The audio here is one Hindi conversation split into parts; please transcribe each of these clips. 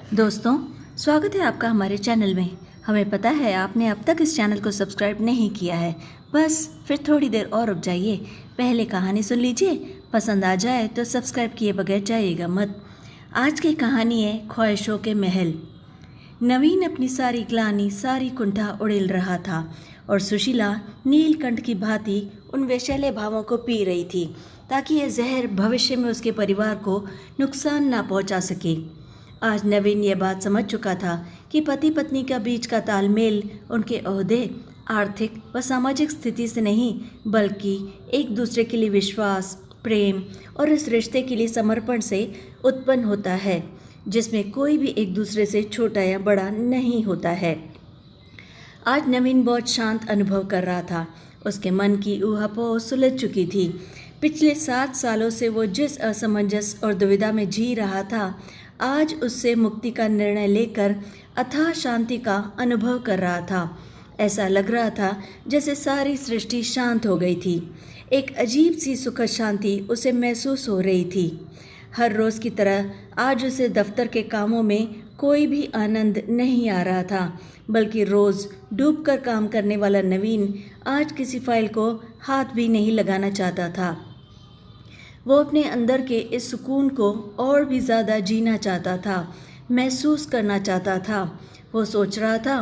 दोस्तों, स्वागत है आपका हमारे चैनल में। हमें पता है आपने अब तक इस चैनल को सब्सक्राइब नहीं किया है, बस फिर थोड़ी देर और रुक जाइए। पहले कहानी सुन लीजिए, पसंद आ जाए तो सब्सक्राइब किए बगैर जाइएगा मत। आज की कहानी है ख्वाहिशों के महल। नवीन अपनी सारी ग्लानि, सारी कुंठा उड़ेल रहा था और सुशीला नीलकंठ की भांति उन विषैले भावों को पी रही थी ताकि यह जहर भविष्य में उसके परिवार को नुकसान ना पहुंचा सके। आज नवीन यह बात समझ चुका था कि पति पत्नी का बीच का तालमेल उनके ओहदे, आर्थिक व सामाजिक स्थिति से नहीं, बल्कि एक दूसरे के लिए विश्वास, प्रेम और इस रिश्ते के लिए समर्पण से उत्पन्न होता है, जिसमें कोई भी एक दूसरे से छोटा या बड़ा नहीं होता है। आज नवीन बहुत शांत अनुभव कर रहा था। उसके मन की ऊहापोह सुलझ चुकी थी। पिछले 7 सालों से वो जिस असमंजस और दुविधा में जी रहा था, आज उससे मुक्ति का निर्णय लेकर अथाह शांति का अनुभव कर रहा था। ऐसा लग रहा था जैसे सारी सृष्टि शांत हो गई थी। एक अजीब सी सुखद शांति उसे महसूस हो रही थी। हर रोज़ की तरह आज उसे दफ्तर के कामों में कोई भी आनंद नहीं आ रहा था, बल्कि रोज़ डूबकर काम करने वाला नवीन आज किसी फाइल को हाथ भी नहीं लगाना चाहता था। वो अपने अंदर के इस सुकून को और भी ज़्यादा जीना चाहता था, महसूस करना चाहता था। वो सोच रहा था,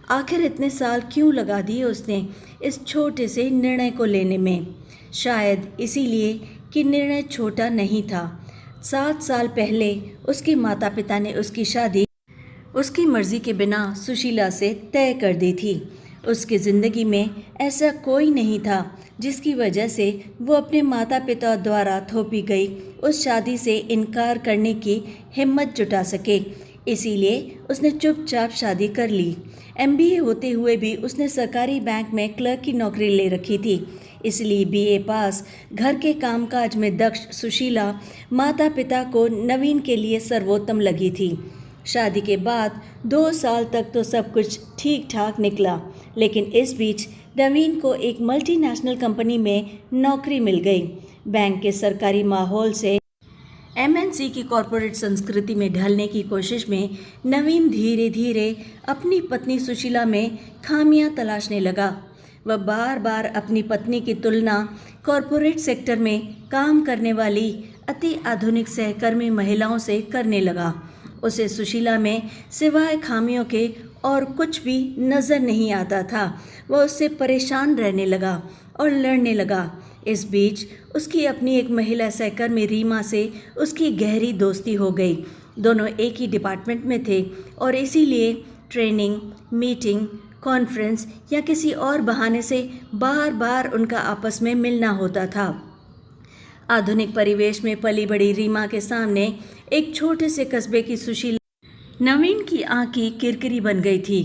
आखिर इतने साल क्यों लगा दिए उसने इस छोटे से निर्णय को लेने में। शायद इसीलिए कि निर्णय छोटा नहीं था। 7 साल पहले उसके माता पिता ने उसकी शादी उसकी मर्जी के बिना सुशीला से तय कर दी थी। उसकी ज़िंदगी में ऐसा कोई नहीं था जिसकी वजह से वो अपने माता पिता द्वारा थोपी गई उस शादी से इनकार करने की हिम्मत जुटा सके। इसीलिए उसने चुपचाप शादी कर ली। MBA होते हुए भी उसने सरकारी बैंक में क्लर्क की नौकरी ले रखी थी। इसलिए BA पास, घर के कामकाज में दक्ष सुशीला माता पिता को नवीन के लिए सर्वोत्तम लगी थी। शादी के बाद 2 साल तक तो सब कुछ ठीक ठाक निकला, लेकिन इस बीच नवीन को एक मल्टीनेशनल कंपनी में नौकरी मिल गई। बैंक के सरकारी माहौल से MNC की कॉरपोरेट संस्कृति में ढलने की कोशिश में नवीन धीरे धीरे अपनी पत्नी सुशीला में खामियां तलाशने लगा। वह बार बार अपनी पत्नी की तुलना कॉरपोरेट सेक्टर में काम करने वाली अति आधुनिक सहकर्मी महिलाओं से करने लगा। उसे सुशीला में सिवाय खामियों के और कुछ भी नज़र नहीं आता था। वह उससे परेशान रहने लगा और लड़ने लगा। इस बीच उसकी अपनी एक महिला सहकर्मी रीमा से उसकी गहरी दोस्ती हो गई। दोनों एक ही डिपार्टमेंट में थे और इसीलिए ट्रेनिंग, मीटिंग, कॉन्फ्रेंस या किसी और बहाने से बार बार उनका आपस में मिलना होता था। आधुनिक परिवेश में पली बड़ी रीमा के सामने एक छोटे से कस्बे की सुशीला नवीन की आँख की किरकिरी बन गई थी।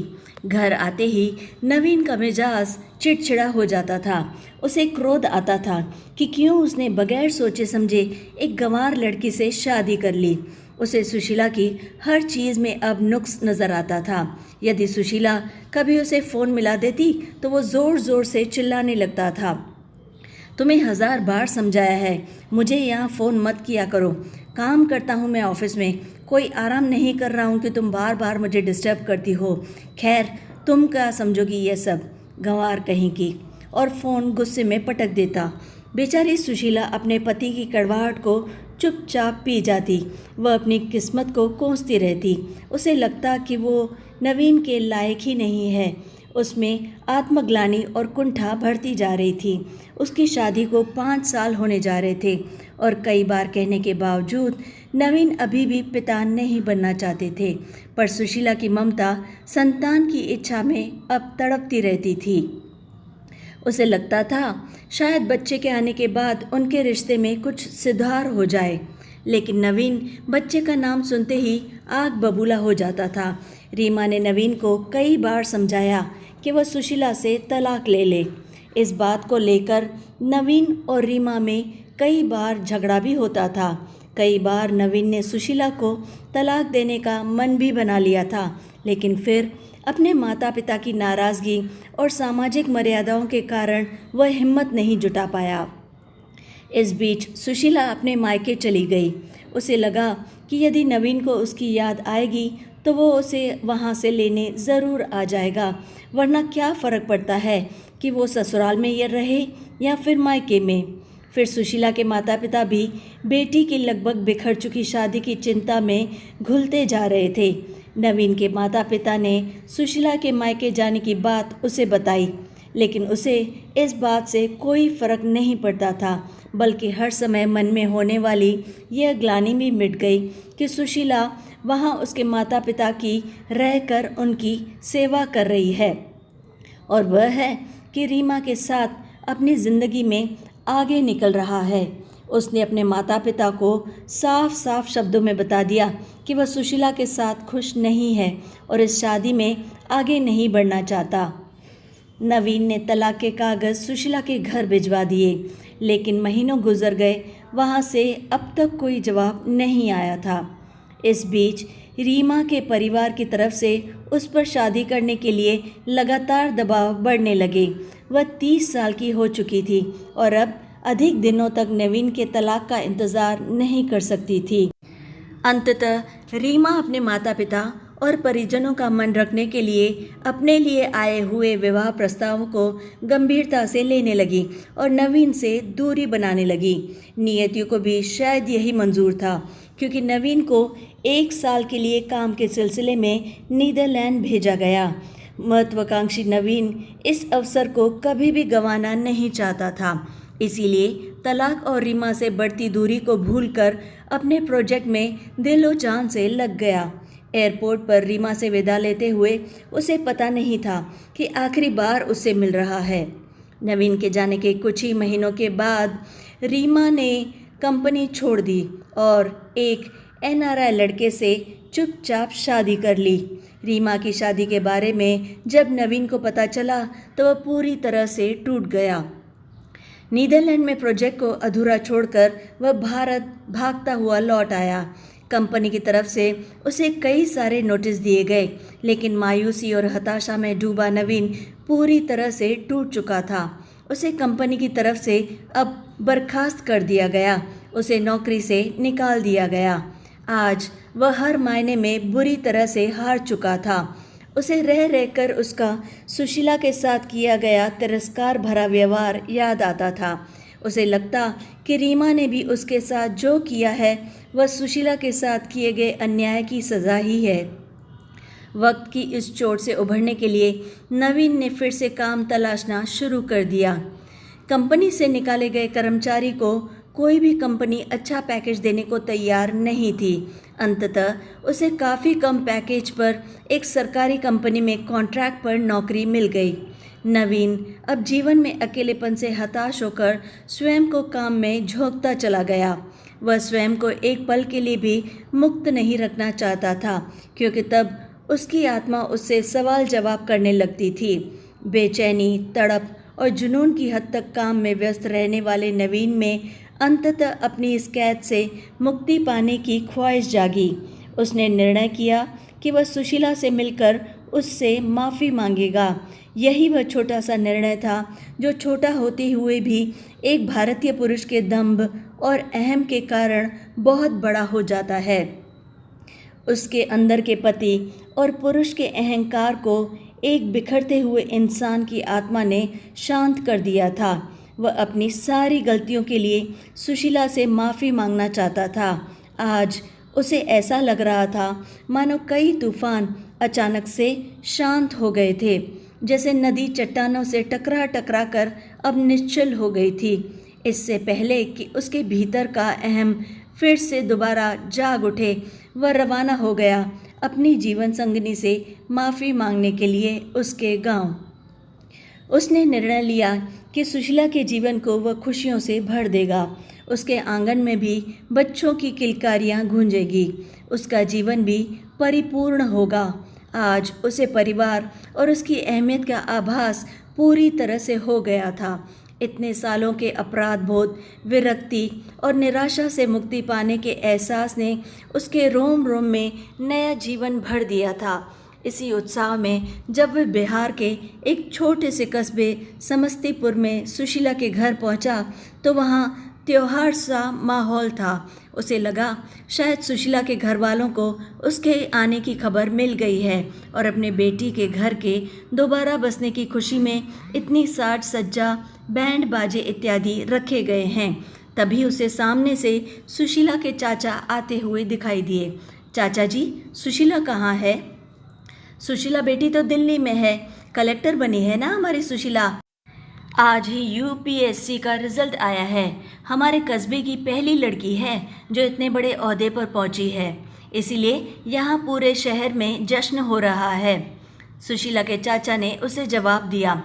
घर आते ही नवीन का मिजाज चिड़चिड़ा हो जाता था। उसे क्रोध आता था कि क्यों उसने बगैर सोचे समझे एक गंवार लड़की से शादी कर ली। उसे सुशीला की हर चीज़ में अब नुक्स नज़र आता था। यदि सुशीला कभी उसे फ़ोन मिला देती तो वो ज़ोर ज़ोर से चिल्लाने लगता था। तुम्हें 1000 बार समझाया है, मुझे यहाँ फ़ोन मत किया करो। काम करता हूँ मैं ऑफिस में, कोई आराम नहीं कर रहा हूँ कि तुम बार बार मुझे डिस्टर्ब करती हो। खैर, तुम क्या समझोगी ये सब, गंवार कहीं की। और फ़ोन गुस्से में पटक देता। बेचारी सुशीला अपने पति की कड़वाहट को चुपचाप पी जाती। वह अपनी किस्मत को कोसती रहती। उसे लगता कि वो नवीन के लायक ही नहीं है। उसमें आत्मग्लानि और कुंठा बढ़ती जा रही थी। उसकी शादी को 5 साल होने जा रहे थे और कई बार कहने के बावजूद नवीन अभी भी पिता नहीं बनना चाहते थे। पर सुशीला की ममता संतान की इच्छा में अब तड़पती रहती थी। उसे लगता था शायद बच्चे के आने के बाद उनके रिश्ते में कुछ सुधार हो जाए, लेकिन नवीन बच्चे का नाम सुनते ही आग बबूला हो जाता था। रीमा ने नवीन को कई बार समझाया कि वह सुशीला से तलाक ले ले। इस बात को लेकर नवीन और रीमा में कई बार झगड़ा भी होता था। कई बार नवीन ने सुशीला को तलाक देने का मन भी बना लिया था, लेकिन फिर अपने माता पिता की नाराज़गी और सामाजिक मर्यादाओं के कारण वह हिम्मत नहीं जुटा पाया। इस बीच सुशीला अपने मायके चली गई। उसे लगा कि यदि नवीन को उसकी याद आएगी तो वो उसे वहाँ से लेने ज़रूर आ जाएगा, वरना क्या फ़र्क पड़ता है कि वो ससुराल में ये रहे या फिर मायके में। फिर सुशीला के माता पिता भी बेटी की लगभग बिखर चुकी शादी की चिंता में घुलते जा रहे थे। नवीन के माता पिता ने सुशीला के मायके जाने की बात उसे बताई, लेकिन उसे इस बात से कोई फर्क नहीं पड़ता था, बल्कि हर समय मन में होने वाली यह ग्लानि भी मिट गई कि सुशीला वहाँ उसके माता पिता की रहकर उनकी सेवा कर रही है, और वह है कि रीमा के साथ अपनी ज़िंदगी में आगे निकल रहा है। उसने अपने माता पिता को साफ साफ शब्दों में बता दिया कि वह सुशीला के साथ खुश नहीं है और इस शादी में आगे नहीं बढ़ना चाहता। नवीन ने तलाक के कागज़ सुशीला के घर भिजवा दिए, लेकिन महीनों गुजर गए, वहाँ से अब तक कोई जवाब नहीं आया था। इस बीच रीमा के परिवार की तरफ से उस पर शादी करने के लिए लगातार दबाव बढ़ने लगे। वह 30 साल की हो चुकी थी और अब अधिक दिनों तक नवीन के तलाक का इंतज़ार नहीं कर सकती थी। अंततः रीमा अपने माता पिता और परिजनों का मन रखने के लिए अपने लिए आए हुए विवाह प्रस्तावों को गंभीरता से लेने लगी और नवीन से दूरी बनाने लगी। नियतियों को भी शायद यही मंजूर था, क्योंकि नवीन को 1 साल के लिए काम के सिलसिले में नीदरलैंड भेजा गया। महत्वाकांक्षी नवीन इस अवसर को कभी भी गंवाना नहीं चाहता था, इसीलिए तलाक और रीमा से बढ़ती दूरी को भूलकर अपने प्रोजेक्ट में दिलो जान से लग गया। एयरपोर्ट पर रीमा से विदा लेते हुए उसे पता नहीं था कि आखिरी बार उससे मिल रहा है। नवीन के जाने के कुछ ही महीनों के बाद रीमा ने कंपनी छोड़ दी और एक NRI लड़के से चुपचाप शादी कर ली। रीमा की शादी के बारे में जब नवीन को पता चला तो वह पूरी तरह से टूट गया। नीदरलैंड में प्रोजेक्ट को अधूरा छोड़कर वह भारत भागता हुआ लौट आया। कंपनी की तरफ से उसे कई सारे नोटिस दिए गए, लेकिन मायूसी और हताशा में डूबा नवीन पूरी तरह से टूट चुका था। उसे कंपनी की तरफ से अब बर्खास्त कर दिया गया, उसे नौकरी से निकाल दिया गया। आज वह हर मायने में बुरी तरह से हार चुका था। उसे रह रहकर उसका सुशीला के साथ किया गया तिरस्कार भरा व्यवहार याद आता था। उसे लगता कि रीमा ने भी उसके साथ जो किया है वह सुशीला के साथ किए गए अन्याय की सज़ा ही है। वक्त की इस चोट से उभरने के लिए नवीन ने फिर से काम तलाशना शुरू कर दिया। कंपनी से निकाले गए कर्मचारी को कोई भी कंपनी अच्छा पैकेज देने को तैयार नहीं थी। अंततः उसे काफ़ी कम पैकेज पर एक सरकारी कंपनी में कॉन्ट्रैक्ट पर नौकरी मिल गई। नवीन अब जीवन में अकेलेपन से हताश होकर स्वयं को काम में झोंकता चला गया। वह स्वयं को एक पल के लिए भी मुक्त नहीं रखना चाहता था, क्योंकि तब उसकी आत्मा उससे सवाल जवाब करने लगती थी। बेचैनी, तड़प और जुनून की हद तक काम में व्यस्त रहने वाले नवीन में अंततः अपनी इस कैद से मुक्ति पाने की ख्वाहिश जागी। उसने निर्णय किया कि वह सुशीला से मिलकर उससे माफ़ी मांगेगा। यही वह छोटा सा निर्णय था जो छोटा होते हुए भी एक भारतीय पुरुष के दंभ और अहम के कारण बहुत बड़ा हो जाता है। उसके अंदर के पति और पुरुष के अहंकार को एक बिखरते हुए इंसान की आत्मा ने शांत कर दिया था। वह अपनी सारी गलतियों के लिए सुशीला से माफ़ी मांगना चाहता था। आज उसे ऐसा लग रहा था मानो कई तूफान अचानक से शांत हो गए थे, जैसे नदी चट्टानों से टकरा टकरा कर अब निश्चल हो गई थी। इससे पहले कि उसके भीतर का अहम फिर से दोबारा जाग उठे, वह रवाना हो गया अपनी जीवन संगिनी से माफ़ी मांगने के लिए उसके गांव। उसने निर्णय लिया कि सुशीला के जीवन को वह खुशियों से भर देगा। उसके आंगन में भी बच्चों की किलकारियाँ गूंजेगी। उसका जीवन भी परिपूर्ण होगा। आज उसे परिवार और उसकी अहमियत का आभास पूरी तरह से हो गया था। इतने सालों के अपराध बोध, विरक्ति और निराशा से मुक्ति पाने के एहसास ने उसके रोम रोम में नया जीवन भर दिया था। इसी उत्साह में जब वह बिहार के एक छोटे से कस्बे समस्तीपुर में सुशीला के घर पहुंचा तो वहां त्योहार सा माहौल था। उसे लगा शायद सुशीला के घर वालों को उसके आने की खबर मिल गई है और अपने बेटी के घर के दोबारा बसने की खुशी में इतनी साज सज्जा, बैंड बाजे इत्यादि रखे गए हैं। तभी उसे सामने से सुशीला के चाचा आते हुए दिखाई दिए। चाचा जी, सुशीला कहाँ है? सुशीला बेटी तो दिल्ली में है, कलेक्टर बनी है ना हमारी सुशीला। आज ही यूपीएससी का रिजल्ट आया है। हमारे कस्बे की पहली लड़की है जो इतने बड़े ओहदे पर पहुंची है, इसीलिए यहाँ पूरे शहर में जश्न हो रहा है। सुशीला के चाचा ने उसे जवाब दिया।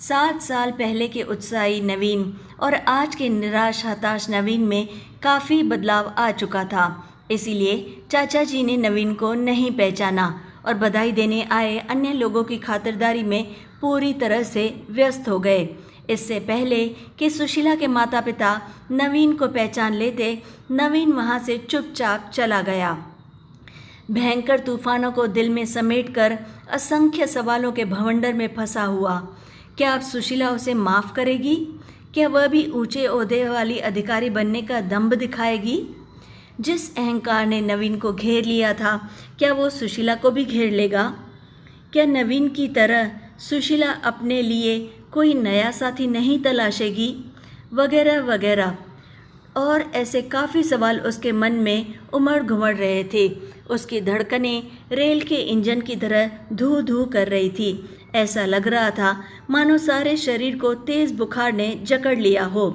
7 साल पहले के उत्साही नवीन और आज के निराश हताश नवीन में काफ़ी बदलाव आ चुका था, इसीलिए चाचा जी ने नवीन को नहीं पहचाना और बधाई देने आए अन्य लोगों की खातिरदारी में पूरी तरह से व्यस्त हो गए। इससे पहले कि सुशीला के माता पिता नवीन को पहचान लेते, नवीन वहाँ से चुपचाप चला गया। भयंकर तूफानों को दिल में समेटकर असंख्य सवालों के भंवर में फंसा हुआ। क्या अब सुशीला उसे माफ़ करेगी? क्या वह भी ऊंचे ओहदे वाली अधिकारी बनने का दंभ दिखाएगी? जिस अहंकार ने नवीन को घेर लिया था, क्या वो सुशीला को भी घेर लेगा? क्या नवीन की तरह सुशीला अपने लिए कोई नया साथी नहीं तलाशेगी? वगैरह वगैरह और ऐसे काफ़ी सवाल उसके मन में उमड़ घुमड़ रहे थे। उसकी धड़कनें रेल के इंजन की तरह धू धू कर रही थी। ऐसा लग रहा था मानो सारे शरीर को तेज़ बुखार ने जकड़ लिया हो।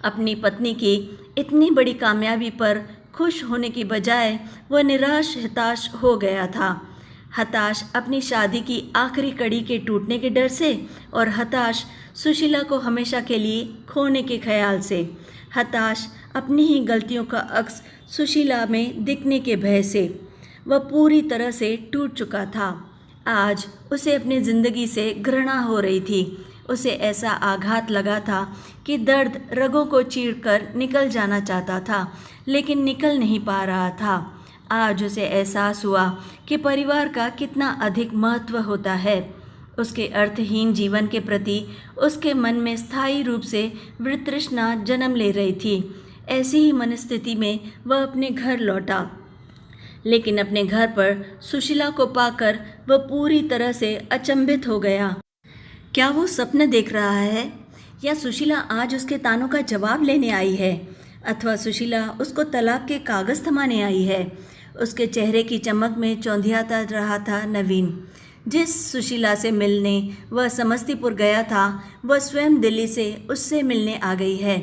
अपनी पत्नी की इतनी बड़ी कामयाबी पर खुश होने की बजाय वह निराश हताश हो गया था। हताश अपनी शादी की आखिरी कड़ी के टूटने के डर से और हताश सुशीला को हमेशा के लिए खोने के ख्याल से। हताश अपनी ही गलतियों का अक्स सुशीला में दिखने के भय से। वह पूरी तरह से टूट चुका था। आज उसे अपनी ज़िंदगी से घृणा हो रही थी। उसे ऐसा आघात लगा था कि दर्द रगों को चीरकर निकल जाना चाहता था, लेकिन निकल नहीं पा रहा था। आज उसे एहसास हुआ कि परिवार का कितना अधिक महत्व होता है। उसके अर्थहीन जीवन के प्रति उसके मन में स्थायी रूप से वितृष्णा जन्म ले रही थी। ऐसी ही मनस्थिति में वह अपने घर लौटा, लेकिन अपने घर पर सुशीला को पाकर वह पूरी तरह से अचंभित हो गया। क्या वो सपना देख रहा है, या सुशीला आज उसके तानों का जवाब लेने आई है, अथवा सुशीला उसको तलाक के कागज़ थमाने आई है? उसके चेहरे की चमक में चौंधियाता रहा था नवीन। जिस सुशीला से मिलने वह समस्तीपुर गया था, वह स्वयं दिल्ली से उससे मिलने आ गई है।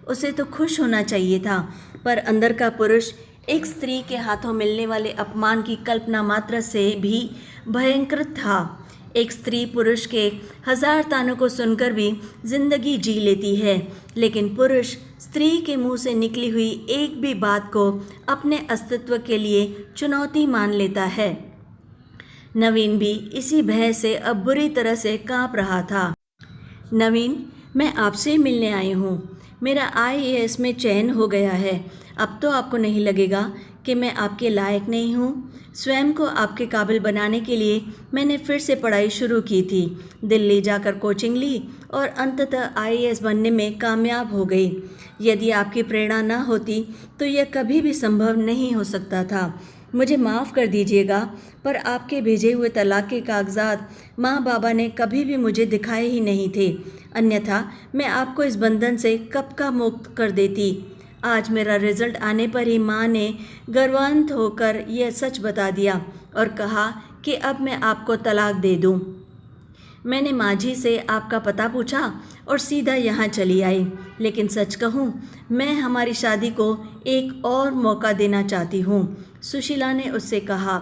उसे तो खुश होना चाहिए था, पर अंदर का पुरुष एक स्त्री के हाथों मिलने वाले अपमान की कल्पना मात्र से भी भयंकर था। एक स्त्री पुरुष के 1000 तानों को सुनकर भी जिंदगी जी लेती है, लेकिन पुरुष स्त्री के मुंह से निकली हुई एक भी बात को अपने अस्तित्व के लिए चुनौती मान लेता है। नवीन भी इसी भय से अब बुरी तरह से कांप रहा था। नवीन, मैं आपसे मिलने आई हूँ। मेरा आईएएस में चयन हो गया है। अब तो आपको नहीं लगेगा कि मैं आपके लायक नहीं हूँ। स्वयं को आपके काबिल बनाने के लिए मैंने फिर से पढ़ाई शुरू की थी। दिल्ली जाकर कोचिंग ली और अंततः आईएएस बनने में कामयाब हो गई। यदि आपकी प्रेरणा न होती तो यह कभी भी संभव नहीं हो सकता था। मुझे माफ़ कर दीजिएगा, पर आपके भेजे हुए तलाक के कागजात माँ बाबा ने कभी भी मुझे दिखाए ही नहीं थे, अन्यथा मैं आपको इस बंधन से कब का मुक्त कर देती। आज मेरा रिजल्ट आने पर ही माँ ने गर्वान्वित होकर यह सच बता दिया और कहा कि अब मैं आपको तलाक दे दूँ। मैंने माझी से आपका पता पूछा और सीधा यहाँ चली आई, लेकिन सच कहूँ मैं हमारी शादी को एक और मौका देना चाहती हूँ, सुशीला ने उससे कहा।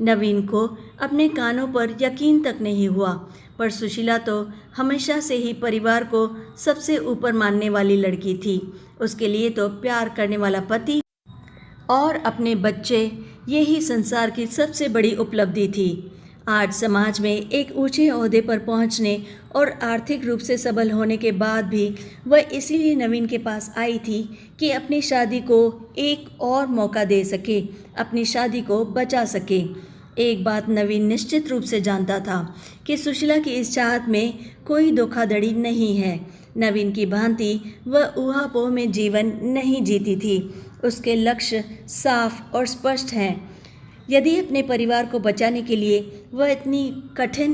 नवीन को अपने कानों पर यकीन तक नहीं हुआ, पर सुशीला तो हमेशा से ही परिवार को सबसे ऊपर मानने वाली लड़की थी। उसके लिए तो प्यार करने वाला पति और अपने बच्चे यही संसार की सबसे बड़ी उपलब्धि थी। आज समाज में एक ऊंचे ओहदे पर पहुंचने और आर्थिक रूप से सबल होने के बाद भी वह इसीलिए नवीन के पास आई थी कि अपनी शादी को एक और मौका दे सके, अपनी शादी को बचा सके। एक बात नवीन निश्चित रूप से जानता था कि सुशीला की इस चाहत में कोई धोखाधड़ी नहीं है। नवीन की भांति वह ऊहापोह में जीवन नहीं जीती थी। उसके लक्ष्य साफ और स्पष्ट हैं। यदि अपने परिवार को बचाने के लिए वह इतनी कठिन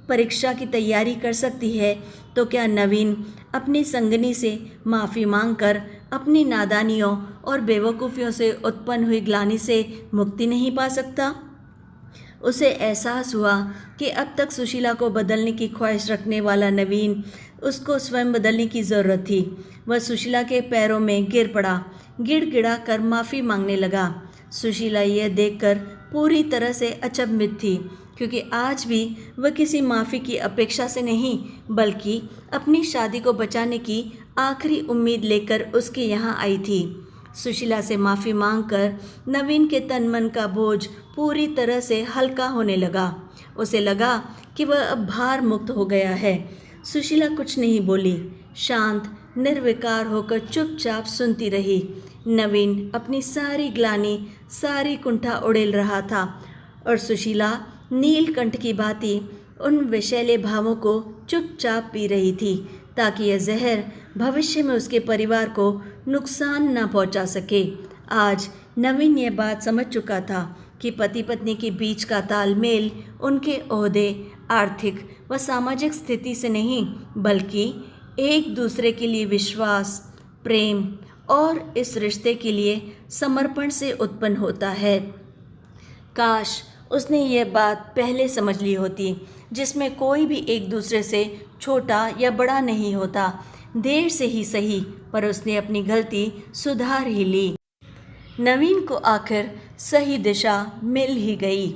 परीक्षा की तैयारी कर सकती है, तो क्या नवीन अपनी संगनी से माफ़ी मांगकर अपनी नादानियों और बेवकूफ़ियों से उत्पन्न हुई ग्लानि से मुक्ति नहीं पा सकता? उसे एहसास हुआ कि अब तक सुशीला को बदलने की ख्वाहिश रखने वाला नवीन, उसको स्वयं बदलने की ज़रूरत थी। वह सुशीला के पैरों में गिर पड़ा, गिड़गिड़ा कर माफ़ी मांगने लगा। सुशीला यह देखकर पूरी तरह से अचंभित थी, क्योंकि आज भी वह किसी माफ़ी की अपेक्षा से नहीं, बल्कि अपनी शादी को बचाने की आखिरी उम्मीद लेकर उसके यहाँ आई थी। सुशीला से माफ़ी मांगकर नवीन के तन मन का बोझ पूरी तरह से हल्का होने लगा। उसे लगा कि वह अब भार मुक्त हो गया है। सुशीला कुछ नहीं बोली, शांत निर्विकार होकर चुपचाप सुनती रही। नवीन अपनी सारी ग्लानि, सारी कुंठा उड़ेल रहा था और सुशीला नीलकंठ की भांति उन विषैले भावों को चुपचाप पी रही थी, ताकि यह जहर भविष्य में उसके परिवार को नुकसान न पहुंचा सके। आज नवीन यह बात समझ चुका था कि पति पत्नी के बीच का तालमेल उनके ओहदे, आर्थिक व सामाजिक स्थिति से नहीं, बल्कि एक दूसरे के लिए विश्वास, प्रेम और इस रिश्ते के लिए समर्पण से उत्पन्न होता है। काश उसने यह बात पहले समझ ली होती, जिसमें कोई भी एक दूसरे से छोटा या बड़ा नहीं होता। देर से ही सही, पर उसने अपनी गलती सुधार ही ली। नवीन को आखिर सही दिशा मिल ही गई।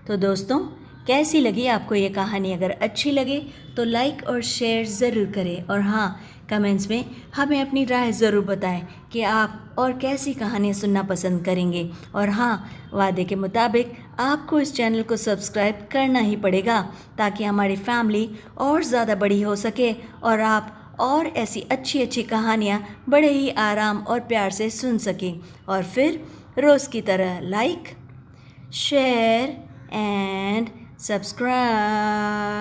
तो दोस्तों, कैसी लगी आपको ये कहानी? अगर अच्छी लगे तो लाइक और शेयर ज़रूर करें, और हाँ, कमेंट्स में हमें अपनी राय ज़रूर बताएं कि आप और कैसी कहानियाँ सुनना पसंद करेंगे। और हाँ, वादे के मुताबिक आपको इस चैनल को सब्सक्राइब करना ही पड़ेगा, ताकि हमारी फैमिली और ज़्यादा बड़ी हो सके और आप और ऐसी अच्छी अच्छी कहानियाँ बड़े ही आराम और प्यार से सुन सकें। और फिर रोज़ की तरह लाइक, शेयर एंड सब्सक्राइब।